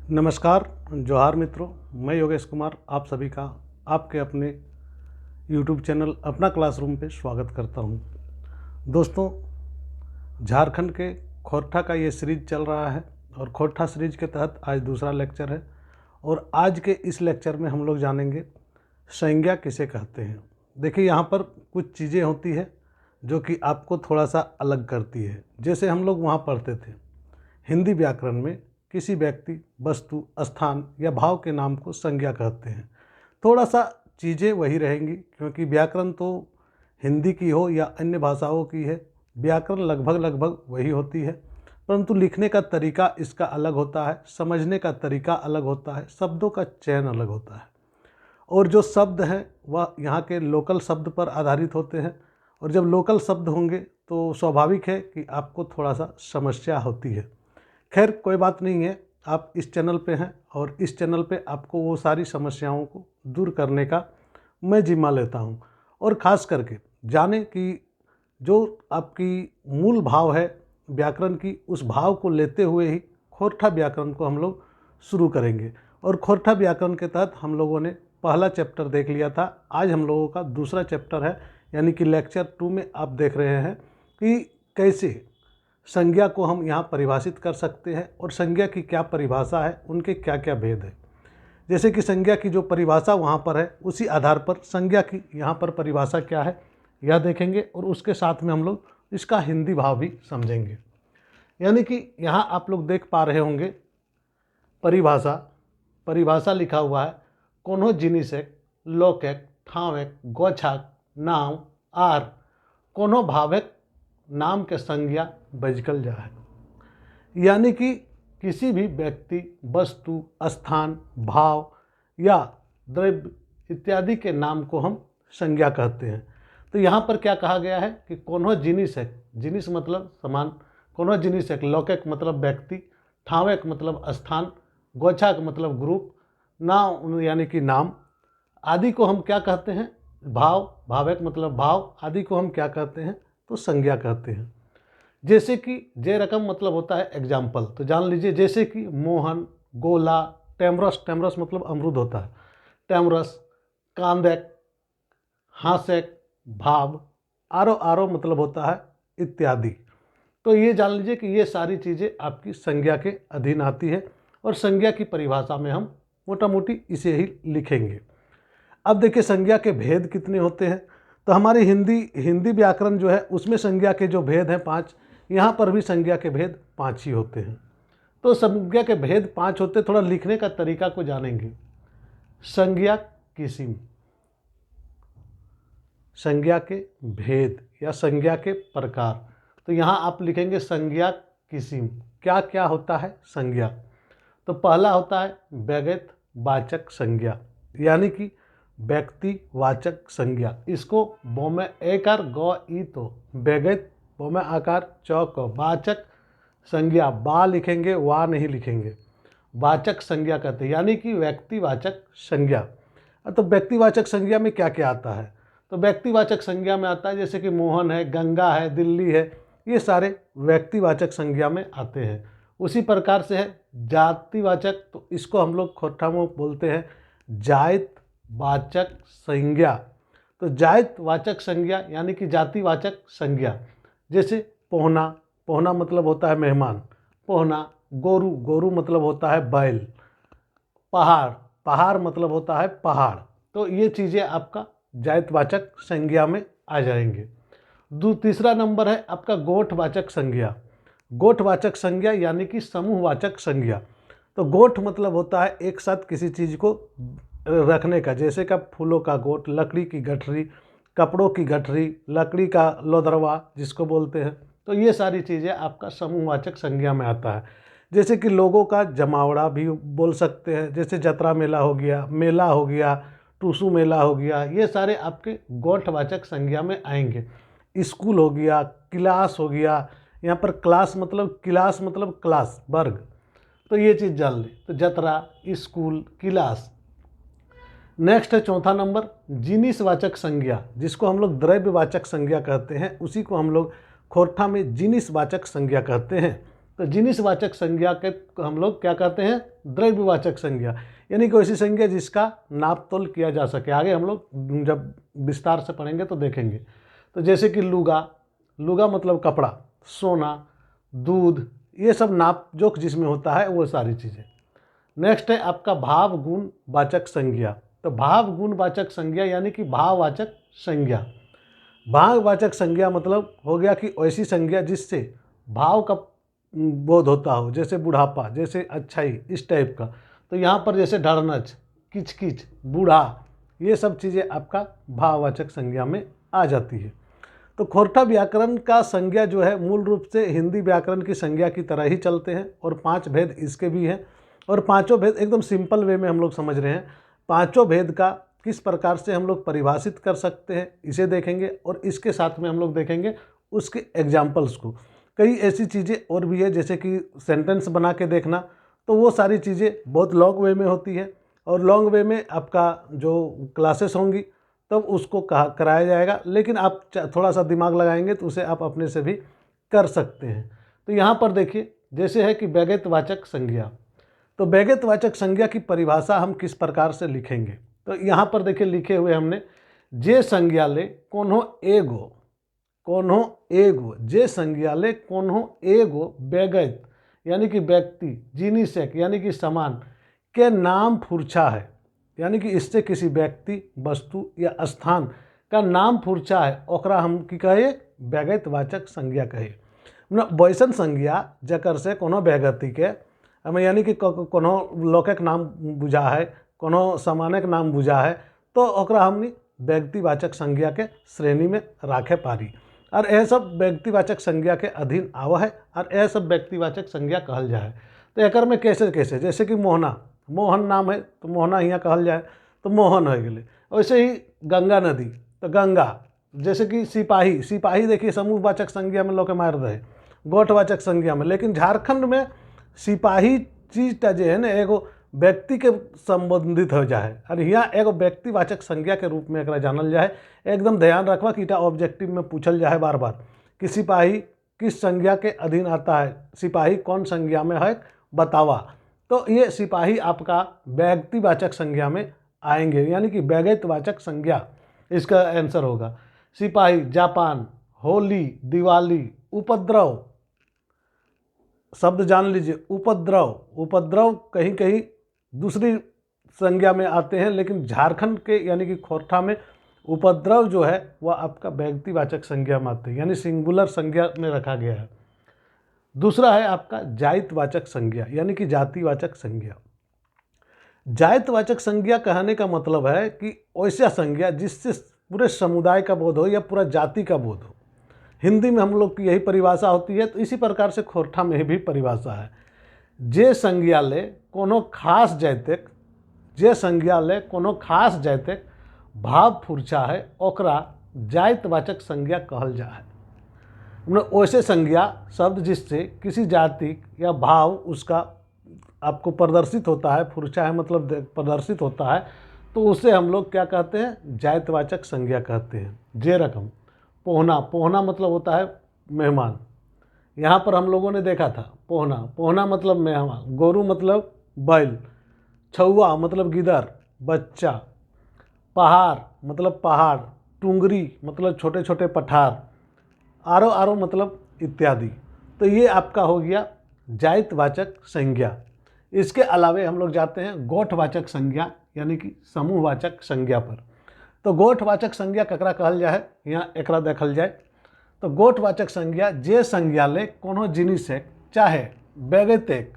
नमस्कार, जोहार मित्रों। मैं योगेश कुमार आप सभी का आपके अपने YouTube चैनल अपना क्लासरूम पे स्वागत करता हूं। दोस्तों, झारखंड के खोरठा का ये सीरीज चल रहा है और खोरठा सीरीज के तहत आज दूसरा लेक्चर है और आज के इस लेक्चर में हम लोग जानेंगे संज्ञा किसे कहते हैं। देखिए, यहाँ पर कुछ चीज़ें होती है जो कि आपको थोड़ा सा अलग करती है। जैसे हम लोग वहाँ पढ़ते थे हिंदी व्याकरण में किसी व्यक्ति, वस्तु, स्थान या भाव के नाम को संज्ञा कहते हैं। थोड़ा सा चीज़ें वही रहेंगी क्योंकि व्याकरण तो हिंदी की हो या अन्य भाषाओं की है, व्याकरण लगभग वही होती है, परंतु लिखने का तरीका इसका अलग होता है, समझने का तरीका अलग होता है, शब्दों का चयन अलग होता है और जो शब्द हैं वह यहाँ के लोकल शब्द पर आधारित होते हैं। और जब लोकल शब्द होंगे तो स्वाभाविक है कि आपको थोड़ा सा समस्या होती है। खैर, कोई बात नहीं है, आप इस चैनल पे हैं और इस चैनल पे आपको वो सारी समस्याओं को दूर करने का मैं जिम्मा लेता हूँ। और ख़ास करके जाने कि जो आपकी मूल भाव है व्याकरण की, उस भाव को लेते हुए ही खोरठा व्याकरण को हम लोग शुरू करेंगे। और खोरठा व्याकरण के तहत हम लोगों ने पहला चैप्टर देख लिया था। आज हम लोगों का दूसरा चैप्टर है, यानी कि लेक्चर 2 में आप देख रहे हैं कि कैसे संज्ञा को हम यहाँ परिभाषित कर सकते हैं और संज्ञा की क्या परिभाषा है, उनके क्या क्या भेद है। जैसे कि संज्ञा की जो परिभाषा वहाँ पर है, उसी आधार पर संज्ञा की यहाँ पर परिभाषा क्या है यह देखेंगे और उसके साथ में हम लोग इसका हिंदी भाव भी समझेंगे। यानी कि यहाँ आप लोग देख पा रहे होंगे परिभाषा लिखा हुआ है कोनो जिनिसक, लोकक, ठावक, गोछाक, नाम, आर, कोनो भावक नाम के संज्ञा बजकल जा है। यानी कि किसी भी व्यक्ति, वस्तु, स्थान, भाव या द्रव्य इत्यादि के नाम को हम संज्ञा कहते हैं। तो यहाँ पर क्या कहा गया है कि कोनो जिनिस है, जिनिस मतलब समान, कोनो जिनिस है, लौकिक मतलब व्यक्ति, ठावक मतलब स्थान, गोछाक मतलब ग्रुप, नाम यानी कि नाम आदि को हम क्या कहते हैं, भावक मतलब भाव आदि को हम क्या कहते हैं, तो संज्ञा कहते हैं। जैसे कि जे रकम मतलब होता है एग्जाम्पल, तो जान लीजिए जैसे कि मोहन, गोला, टेमरस मतलब अमरूद होता है, टेमरस, कांदक, हासक, भाव, आरो मतलब होता है इत्यादि। तो ये जान लीजिए कि ये सारी चीज़ें आपकी संज्ञा के अधीन आती है और संज्ञा की परिभाषा में हम मोटा मोटी इसे ही लिखेंगे। अब देखिए संज्ञा के भेद कितने होते हैं। तो हमारी हिंदी व्याकरण जो है उसमें संज्ञा के जो भेद हैं 5, यहाँ पर भी संज्ञा के भेद 5 ही होते हैं। तो संज्ञा के भेद 5 होते, थोड़ा लिखने का तरीका को जानेंगे। संज्ञा किस्म, संज्ञा के भेद या संज्ञा के प्रकार। तो यहाँ आप लिखेंगे संज्ञा किस्म, क्या क्या होता है संज्ञा। तो पहला होता है व्यगत वाचक संज्ञा, यानी कि व्यक्तिवाचक संज्ञा। इसको बो में एकार गौ ई तो व्यगत, बो में आकार चौक, वाचक संज्ञा बा लिखेंगे, वा नहीं लिखेंगे, वाचक संज्ञा कहते हैं, यानी कि व्यक्तिवाचक संज्ञा। तो व्यक्तिवाचक संज्ञा में क्या क्या आता है, तो व्यक्तिवाचक संज्ञा में आता है जैसे कि मोहन है, गंगा है, दिल्ली है, ये सारे व्यक्तिवाचक संज्ञा में आते हैं। उसी प्रकार से है जातिवाचक, तो इसको हम लोग खोरठा में बोलते हैं जाति वाचक संज्ञा। तो जाति वाचक संज्ञा यानी कि जातिवाचक संज्ञा, जैसे पोहना मतलब होता है मेहमान, पोहना, गोरू मतलब होता है बैल, पहाड़ मतलब होता है पहाड़। तो ये चीज़ें आपका जातिवाचक संज्ञा में आ जाएंगे। तीसरा नंबर है आपका गोठवाचक संज्ञा। गोठवाचक संज्ञा यानी कि समूहवाचक संज्ञा। तो गोठ मतलब होता है एक साथ किसी चीज़ को रखने का, जैसे का फूलों का गोठ, लकड़ी की गठरी, कपड़ों की गठरी, लकड़ी का लोदरवा जिसको बोलते हैं। तो ये सारी चीज़ें आपका समूहवाचक संज्ञा में आता है। जैसे कि लोगों का जमावड़ा भी बोल सकते हैं, जैसे जतरा मेला हो गया, टूसू मेला हो गया, ये सारे आपके गोठवाचक संज्ञा में आएंगे। स्कूल हो गया, क्लास हो गया, यहाँ पर क्लास मतलब क्लास वर्ग, तो ये चीज़ जान लें। तो जतरा, स्कूल, क्लास। नेक्स्ट है चौथा नंबर जिनिसवाचक संज्ञा, जिसको हम लोग द्रव्यवाचक संज्ञा कहते हैं, उसी को हम लोग खोरठा में जिनिसवाचक संज्ञा कहते हैं। तो जिनिसवाचक संज्ञा के हम लोग क्या कहते हैं, द्रव्यवाचक संज्ञा, यानी कोई ऐसी संज्ञा जिसका नाप तोल किया जा सके। आगे हम लोग जब विस्तार से पढ़ेंगे तो देखेंगे। तो जैसे कि लुगा, लुगा मतलब कपड़ा, सोना, दूध, ये सब नाप जोक जिसमें होता है वो सारी चीज़ें। नेक्स्ट है आपका भाव गुण वाचक संज्ञा। तो भाव गुण वाचक संज्ञा यानी कि भाववाचक संज्ञा। भाववाचक संज्ञा मतलब हो गया कि ऐसी संज्ञा जिससे भाव का बोध होता हो, जैसे बुढ़ापा, जैसे अच्छाई, इस टाइप का। तो यहाँ पर जैसे ढड़नच, किचकिच, बूढ़ा, ये सब चीज़ें आपका भाववाचक संज्ञा में आ जाती है। तो खोरठा व्याकरण का संज्ञा जो है मूल रूप से हिंदी व्याकरण की संज्ञा की तरह ही चलते हैं और 5 भेद इसके भी हैं। और पांचों भेद एकदम सिंपल वे में हम लोग समझ रहे हैं। पांचों भेद का किस प्रकार से हम लोग परिभाषित कर सकते हैं इसे देखेंगे, और इसके साथ में हम लोग देखेंगे उसके एग्जाम्पल्स को। कई ऐसी चीज़ें और भी है जैसे कि सेंटेंस बना के देखना, तो वो सारी चीज़ें बहुत लॉन्ग वे में होती है, और लॉन्ग वे में आपका जो क्लासेस होंगी तब उसको कराया जाएगा, लेकिन आप थोड़ा सा दिमाग लगाएंगे तो उसे आप अपने से भी कर सकते हैं। तो यहाँ पर देखिए जैसे है कि व्यगतवाचक संज्ञा। तो व्यगतवाचक संज्ञा की परिभाषा हम किस प्रकार से लिखेंगे, तो यहाँ पर देखिए लिखे हुए हमने, जे संज्ञा ले कोन्हो एगो, जे संज्ञा ले कोन्हो एगो व्यगत यानी कि व्यक्ति, जिनिसक यानी कि समान के नाम फुरछा है, यानी कि इससे किसी व्यक्ति, वस्तु या स्थान का नाम फुरछा है, ओकरा हम की कहे व्यगतवाचक संज्ञा कहे। वैसन संज्ञा जकर से कोनो व्यक्ति के हमें यानी कि कोनो लोकक नाम बुझा है, कोनो सामानक नाम बुझा है, तो ओकरा हमनी व्यक्तिवाचक संज्ञा के श्रेणी में राखे पारी, और यह सब व्यक्तिवाचक संज्ञा के अधीन आवा है, और यह सब व्यक्तिवाचक संज्ञा कहल जाए। तो एक में कैसे कैसे, जैसे कि मोहना, मोहन नाम है तो मोहना यहाँ कहल जाए तो मोहन हो गए। वैसे ही गंगा नदी, तो गंगा। जैसे कि सिपाही, सिपाही देखिए समूहवाचक संज्ञा में लोग मार रहे, गोठवाचक संज्ञा में, लेकिन झारखंड में सिपाही चीज़टा जो है ना एगो व्यक्ति के संबंधित हो जाए, और यहाँ एगो व्यक्तिवाचक संज्ञा के रूप में एकरा जानल जाए। एकदम ध्यान रखवा कि इटा ऑब्जेक्टिव में पूछल जाए बार बार कि सिपाही किस संज्ञा के अधीन आता है, सिपाही कौन संज्ञा में है बतावा। तो ये सिपाही आपका व्यक्तिवाचक संज्ञा में आएंगे, यानी कि व्यगतवाचक संज्ञा इसका आंसर होगा। सिपाही, जापान, होली, दिवाली, उपद्रव, शब्द जान लीजिए, उपद्रव, उपद्रव कहीं कहीं दूसरी संज्ञा में आते हैं, लेकिन झारखंड के यानी कि खोरठा में उपद्रव जो है वह आपका व्यक्तिवाचक संज्ञा में आते हैं, यानी सिंगुलर संज्ञा में रखा गया है। दूसरा है आपका जातिवाचक संज्ञा, यानी कि जातिवाचक संज्ञा। जातिवाचक संज्ञा कहने का मतलब है कि ऐसा संज्ञा जिससे पूरे समुदाय का बोध हो या पूरा जाति का बोध हो। हिंदी में हम लोग की यही परिभाषा होती है, तो इसी प्रकार से खोरठा में भी परिभाषा है। जे संज्ञा ले कोनो खास जातिक, जे संज्ञा ले कोनो खास जातिक भाव फुरछा है, ओकरा जातिवाचक संज्ञा कहल जा है। वैसे संज्ञा शब्द जिससे किसी जाति या भाव उसका आपको प्रदर्शित होता है, फुरछा है मतलब प्रदर्शित होता है, तो उसे हम लोग क्या कहते हैं, जातिवाचक संज्ञा कहते हैं। जे रकम पोहना, पोहना मतलब होता है मेहमान, यहाँ पर हम लोगों ने देखा था पोहना, पोहना मतलब मेहमान, गोरू मतलब बैल, छौआ मतलब गिदर, बच्चा, पहाड़ मतलब पहाड़, टुंगरी मतलब छोटे छोटे पठार, आरो आरो मतलब इत्यादि। तो ये आपका हो गया जातिवाचक संज्ञा। इसके अलावे हम लोग जाते हैं गोठवाचक संज्ञा यानी कि समूहवाचक संज्ञा पर। तो गोठवाचक संज्ञा ककरा कहल जाए, यहाँ एकरा देखल जाए। तो गोठवाचक संज्ञा जे संज्ञा ले कोनो जिनिसक चाहे व्यगतिक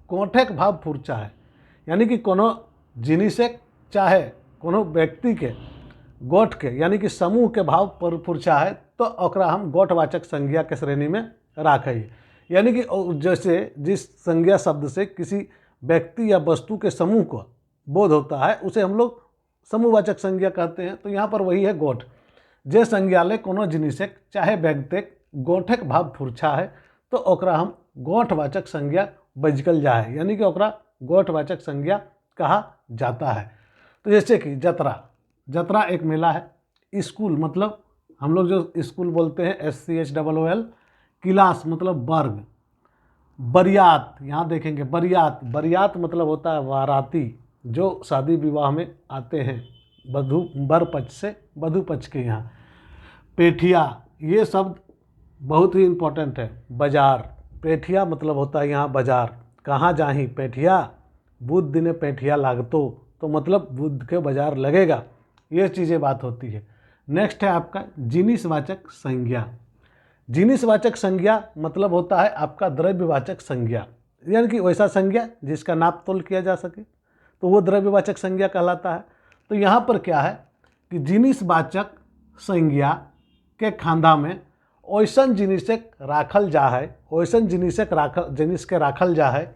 कोठक भाव फुरछा है, यानी कि कोनो जिनिसक चाहे कोनो व्यक्ति के गोठ के यानी कि समूह के भाव पर फुरछा है, तो ओकरा हम गोठवाचक संज्ञा के श्रेणी में राखे। यानी कि जैसे जिस संज्ञा शब्द से किसी व्यक्ति या वस्तु के समूह को बोध होता है उसे हम लोग समूहवाचक संज्ञा कहते हैं। तो यहाँ पर वही है गोठ। जे संज्ञा ले कोनो जिनिसक चाहे व्यक्तिक गोठक भाव फुरछा है, तो ओकरा हम गोठवाचक संज्ञा बजकल जा है, यानी कि ओकरा गोठवाचक संज्ञा कहा जाता है। तो जैसे कि जतरा, जतरा एक मेला है। स्कूल मतलब हम लोग जो स्कूल बोलते हैं SCHOOL, क्लास मतलब वर्ग, बरियात, यहाँ देखेंगे बरियात, बरियात मतलब होता है बाराती जो शादी विवाह में आते हैं वधु वर पक्ष से वधु पक्ष के यहाँ। पेठिया, ये शब्द बहुत ही इम्पोर्टेंट है। बाजार, पेठिया मतलब होता है यहाँ बाजार। कहाँ जाही पेठिया, बुध दिने पेठिया लागतो, तो मतलब बुध के बाजार लगेगा, ये चीज़ें बात होती है। नेक्स्ट है आपका जिनिसवाचक संज्ञा। जिनिसवाचक संज्ञा मतलब होता है आपका द्रव्यवाचक संज्ञा, यानी कि वैसा संज्ञा जिसका नाप तोल किया जा सके, तो वो द्रव्यवाचक संज्ञा कहलाता है। तो यहाँ पर क्या है कि जिनिसवाचक संज्ञा के खांधा में ओइसन जिनिसक राखल जा है, ओइसन जिनिस के राखल जा है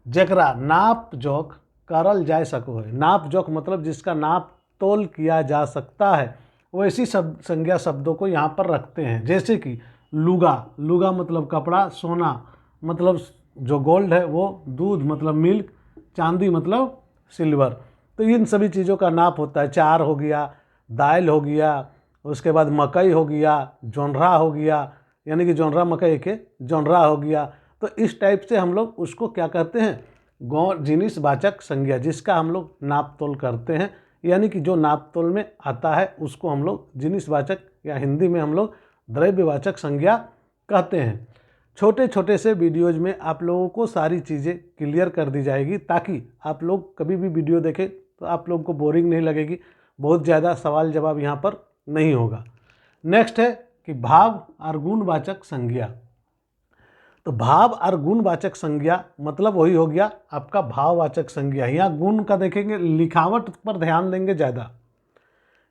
जकरा नाप जोख करल जा सको है। नाप जोख मतलब जिसका नाप तोल किया जा सकता है, वैसी संज्ञा शब्दों को यहाँ पर रखते हैं। जैसे कि लुगा, लुगा मतलब कपड़ा, सोना मतलब जो गोल्ड है वो, दूध मतलब मिल्क, चांदी मतलब सिल्वर। तो इन सभी चीज़ों का नाप होता है। चार हो गया, दाल हो गया, उसके बाद मकई हो गया, जोनरा हो गया, यानी कि जोनरा मकई के जोनरा हो गया। तो इस टाइप से हम लोग उसको क्या कहते हैं, जिनिसवाचक संज्ञा, जिसका हम लोग नाप तोल करते हैं, यानी कि जो नाप तोल में आता है उसको हम लोग जिनिसवाचक या हिंदी में हम लोग द्रव्यवाचक संज्ञा कहते हैं। छोटे छोटे से वीडियोज में आप लोगों को सारी चीज़ें क्लियर कर दी जाएगी, ताकि आप लोग कभी भी वीडियो देखें तो आप लोगों को बोरिंग नहीं लगेगी, बहुत ज़्यादा सवाल जवाब यहाँ पर नहीं होगा। नेक्स्ट है कि भाव और गुणवाचक संज्ञा। तो भाव और गुणवाचक संज्ञा मतलब वही हो गया आपका भाववाचक संज्ञा। यहाँ गुण का देखेंगे, लिखावट पर ध्यान देंगे ज़्यादा,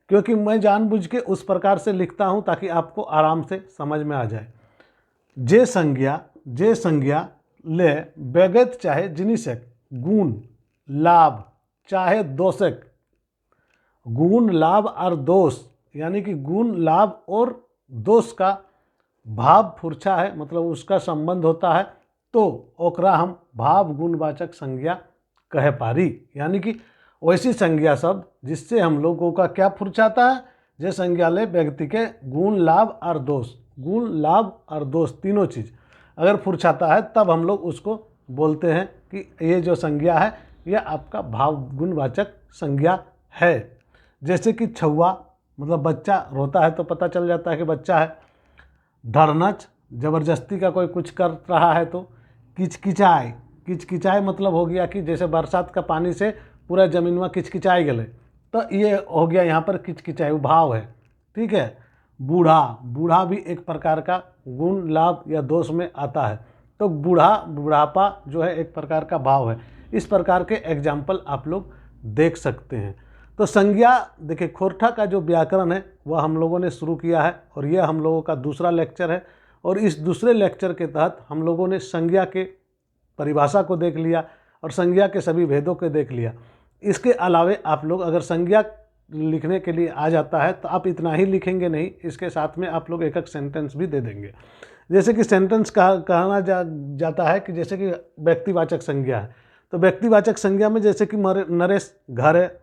क्योंकि मैं जानबूझ के उस प्रकार से लिखता हूँ ताकि आपको आराम से समझ में आ जाए। जे संज्ञा ले व्यगत चाहे जिनिसक गुण लाभ चाहे दोषक। गुण लाभ और दोष, यानी कि गुण लाभ और दोष का भाव फुरछा है, मतलब उसका संबंध होता है, तो ओकरा हम भाव गुणवाचक संज्ञा कह पारी। यानी कि वैसी संज्ञा शब्द जिससे हम लोगों का क्या फुरछाता है, जे संज्ञा ले व्यक्ति के गुण लाभ और दोष, गुण लाभ और दोष तीनों चीज़ अगर फुरछाता है, तब हम लोग उसको बोलते हैं कि ये जो संज्ञा है यह आपका भाव गुणवाचक संज्ञा है। जैसे कि छुआ मतलब बच्चा रोता है तो पता चल जाता है कि बच्चा है। धड़नच, ज़बरदस्ती का कोई कुछ कर रहा है तो। किचकिचाई, किचकिचाई मतलब हो गया कि जैसे बरसात का पानी से पूरा ज़मीन में किचकिचाई गले, तो ये हो गया यहाँ पर किचकिचाई, भाव है, ठीक है। बूढ़ा, बूढ़ा भी एक प्रकार का गुण लाभ या दोष में आता है, तो बुढ़ापा जो है एक प्रकार का भाव है। इस प्रकार के एग्जाम्पल आप लोग देख सकते हैं। तो संज्ञा देखिए, खोरठा का जो व्याकरण है वह हम लोगों ने शुरू किया है, और यह हम लोगों का दूसरा लेक्चर है। और इस दूसरे लेक्चर के तहत हम लोगों ने संज्ञा के परिभाषा को देख लिया और संज्ञा के सभी भेदों को देख लिया। इसके अलावे आप लोग अगर संज्ञा लिखने के लिए आ जाता है तो आप इतना ही लिखेंगे नहीं, इसके साथ में आप लोग एक एक सेंटेंस भी दे देंगे। जैसे कि सेंटेंस कहना जाता है कि जैसे कि व्यक्तिवाचक संज्ञा है, तो व्यक्तिवाचक संज्ञा में जैसे कि नरेश घर है,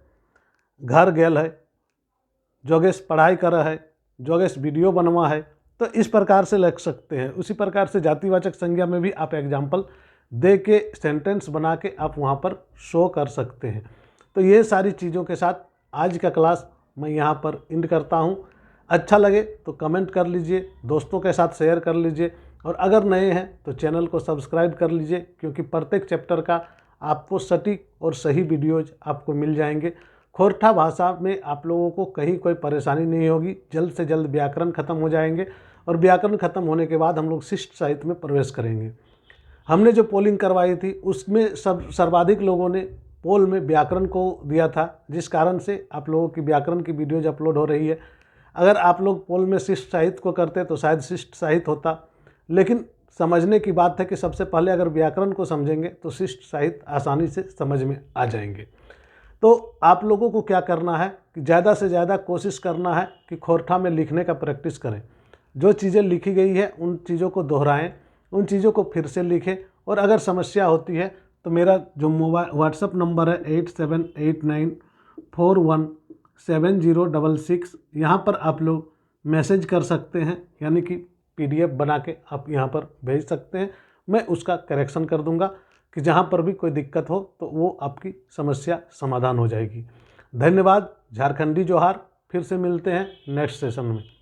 घर गेल है, जोगेश पढ़ाई कर है, जोगेश वीडियो बनवा है, तो इस प्रकार से लिख सकते हैं। उसी प्रकार से जातिवाचक संज्ञा में भी आप एग्जाम्पल दे के सेंटेंस बना के आप वहाँ पर शो कर सकते हैं। तो ये सारी चीज़ों के साथ आज का क्लास मैं यहाँ पर एंड करता हूँ। अच्छा लगे तो कमेंट कर लीजिए, दोस्तों के साथ शेयर कर लीजिए, और अगर नए हैं तो चैनल को सब्सक्राइब कर लीजिए, क्योंकि प्रत्येक चैप्टर का आपको सटीक और सही वीडियोज आपको मिल जाएंगे। खोरठा भाषा में आप लोगों को कहीं कोई परेशानी नहीं होगी, जल्द से जल्द व्याकरण खत्म हो जाएंगे, और व्याकरण खत्म होने के बाद हम लोग शिष्ट साहित्य में प्रवेश करेंगे। हमने जो पोलिंग करवाई थी उसमें सर्वाधिक लोगों ने पोल में व्याकरण को दिया था, जिस कारण से आप लोगों की व्याकरण की वीडियोज अपलोड हो रही है। अगर आप लोग पोल में शिष्ट साहित्य को करते तो शायद शिष्ट साहित्य होता, लेकिन समझने की बात है कि सबसे पहले अगर व्याकरण को समझेंगे तो शिष्ट साहित्य आसानी से समझ में आ जाएंगे। तो आप लोगों को क्या करना है कि ज़्यादा से ज़्यादा कोशिश करना है कि खोरठा में लिखने का प्रैक्टिस करें। जो चीज़ें लिखी गई है उन चीज़ों को दोहराएं, उन चीज़ों को फिर से लिखें, और अगर समस्या होती है तो मेरा जो मोबाइल व्हाट्सअप नंबर है 8789417066, यहाँ पर आप लोग मैसेज कर सकते हैं, यानी कि PDF बना के आप यहाँ पर भेज सकते हैं, मैं उसका करेक्शन कर दूंगा कि जहाँ पर भी कोई दिक्कत हो तो वो आपकी समस्या समाधान हो जाएगी। धन्यवाद। झारखंडी जोहार। फिर से मिलते हैं नेक्स्ट सेशन में।